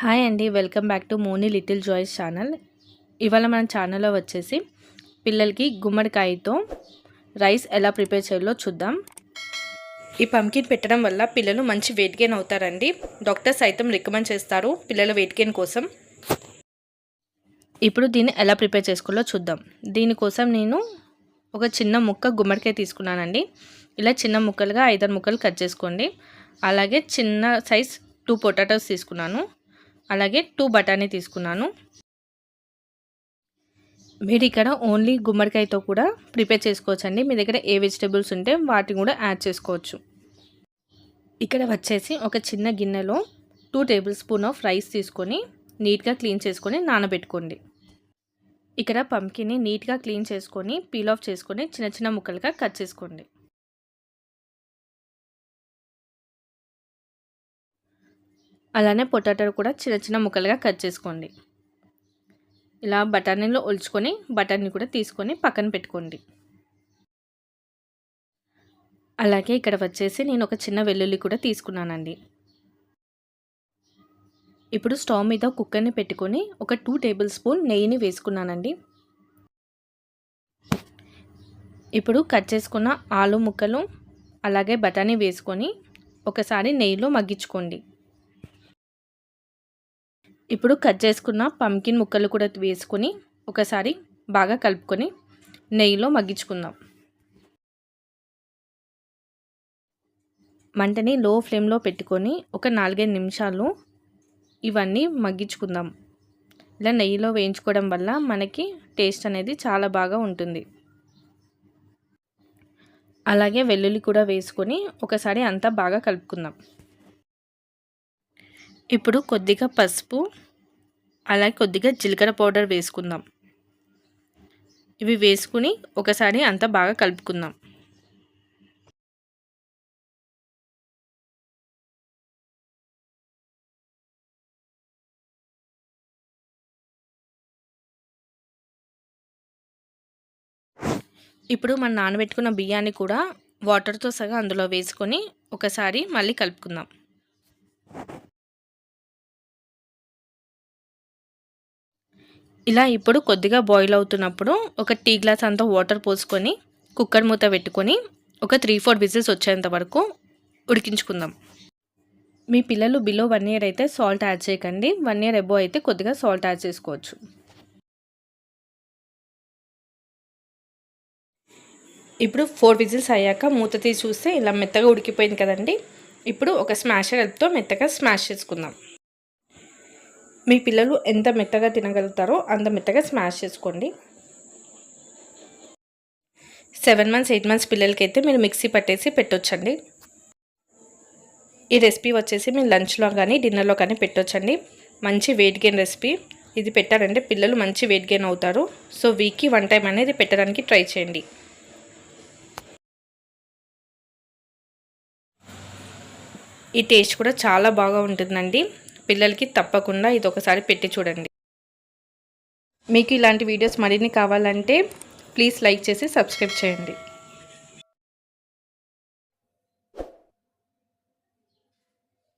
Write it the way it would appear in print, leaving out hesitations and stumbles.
Hi అండి. Welcome back to Moni little joys channel. ఇవాళ మన ఛానల్లో వచ్చేసి పిల్లలకి గుమ్మడికాయతో రైస్ ఎలా ప్రిపేర్ చేయాలో చూద్దాం. ఈ పంకిన్ పెట్టడం వల్ల పిల్లలు మంచి వెయిట్ గెయిన్ అవుతారండి. డాక్టర్ సైతం రికమెండ్ చేస్తారు పిల్లల వెయిట్ గెయిన్ కోసం. ఇప్పుడు దీన్ని ఎలా ప్రిపేర్ చేసుకోవాలో చూద్దాం. దీనికోసం నేను ఒక చిన్న ముక్క గుమ్మడికాయ తీసుకున్నానండి. ఇలా చిన్న ముక్కలుగా 5-6 ముక్కలు కట్ చేసుకోండి. అలాగే చిన్న సైజ్ 2 పొటాటోస్ తీసుకున్నాను. అలాగే 2 బఠానీ తీసుకున్నాను. మీరు ఇక్కడ ఓన్లీ గుమ్మడికాయతో కూడా ప్రిపేర్ చేసుకోవచ్చండి. మీ దగ్గర ఏ వెజిటేబుల్స్ ఉంటే వాటిని కూడా యాడ్ చేసుకోవచ్చు. ఇక్కడ వచ్చేసి ఒక చిన్న గిన్నెలో 2 టేబుల్ స్పూన్ ఆఫ్ రైస్ తీసుకొని నీట్గా క్లీన్ చేసుకొని నానబెట్టుకోండి. ఇక్కడ పంకిన్ని నీట్గా క్లీన్ చేసుకొని పీల్ ఆఫ్ చేసుకొని చిన్న చిన్న ముక్కలుగా కట్ చేసుకోండి. అలానే పొటాటో కూడా చిన్న చిన్న ముక్కలుగా కట్ చేసుకోండి. ఇలా బఠానీలో ఒలుచుకొని బఠానీ కూడా తీసుకొని పక్కన పెట్టుకోండి. అలాగే ఇక్కడ వచ్చేసి నేను ఒక చిన్న వెల్లుల్లి కూడా తీసుకున్నానండి. ఇప్పుడు స్టవ్ మీద కుక్కర్ని పెట్టుకొని ఒక 2 టేబుల్ స్పూన్ నెయ్యిని వేసుకున్నానండి. ఇప్పుడు కట్ చేసుకున్న ఆలు ముక్కలు అలాగే బఠానీ వేసుకొని ఒకసారి నెయ్యిలో మగ్గించుకోండి. ఇప్పుడు కట్ చేసుకున్న పంకిన్ ముక్కలు కూడా వేసుకొని ఒకసారి బాగా కలుపుకొని నెయ్యిలో మగ్గించుకుందాం. మంటని లో ఫ్లేమ్లో పెట్టుకొని ఒక 4-5 నిమిషాలు ఇవన్నీ మగ్గించుకుందాం. ఇలా నెయ్యిలో వేయించుకోవడం వల్ల మనకి టేస్ట్ అనేది చాలా బాగా ఉంటుంది. అలాగే వెల్లుల్లి కూడా వేసుకొని ఒకసారి అంతా బాగా కలుపుకుందాం. ఇప్పుడు కొద్దిగా పసుపు అలాగే కొద్దిగా జీలకర్ర పౌడర్ వేసుకుందాం. ఇవి వేసుకుని ఒకసారి అంతా బాగా కలుపుకుందాం. ఇప్పుడు మనం నానబెట్టుకున్న బియ్యాన్ని కూడా వాటర్తో సగా అందులో వేసుకొని ఒకసారి మళ్ళీ కలుపుకుందాం. ఇలా ఇప్పుడు కొద్దిగా బాయిల్ అవుతున్నప్పుడు ఒక టీ గ్లాస్ అంతా వాటర్ పోసుకొని కుక్కర్ మూత పెట్టుకొని ఒక 3-4 విజిల్స్ వచ్చేంత వరకు ఉడికించుకుందాం. మీ పిల్లలు బిలో 1 ఇయర్ అయితే సాల్ట్ యాడ్ చేయకండి. 1 ఇయర్ అబోవ్ అయితే కొద్దిగా సాల్ట్ యాడ్ చేసుకోవచ్చు. ఇప్పుడు 4 విజిల్స్ అయ్యాక మూత తీసి చూస్తే ఇలా మెత్తగా ఉడికిపోయింది కదండి. ఇప్పుడు ఒక స్మాషర్ హెల్ప్తో మెత్తగా స్మాష్ చేసుకుందాం. మీ పిల్లలు ఎంత మెత్తగా తినగలుగుతారో అంత మెత్తగా స్మాష్ చేసుకోండి. 7 మంత్స్ 8 మంత్స్ పిల్లలకైతే మీరు మిక్సీ పట్టేసి పెట్టొచ్చండి. ఈ రెసిపీ వచ్చేసి మీరు లంచ్లో కానీ డిన్నర్లో కానీ పెట్టొచ్చండి. మంచి వెయిట్ గెయిన్ రెసిపీ. ఇది పెట్టారంటే పిల్లలు మంచి వెయిట్ గెయిన్ అవుతారు. సో వీక్కి 1 టైం అనేది పెట్టడానికి ట్రై చేయండి. ఈ టేస్ట్ కూడా చాలా బాగా ఉంటుందండి. పిల్లలకి తప్పకుండా ఇది ఒకసారి పెట్టి చూడండి. మీకు ఇలాంటి వీడియోస్ మరిన్ని కావాలంటే ప్లీజ్ లైక్ చేసి సబ్స్క్రైబ్ చేయండి.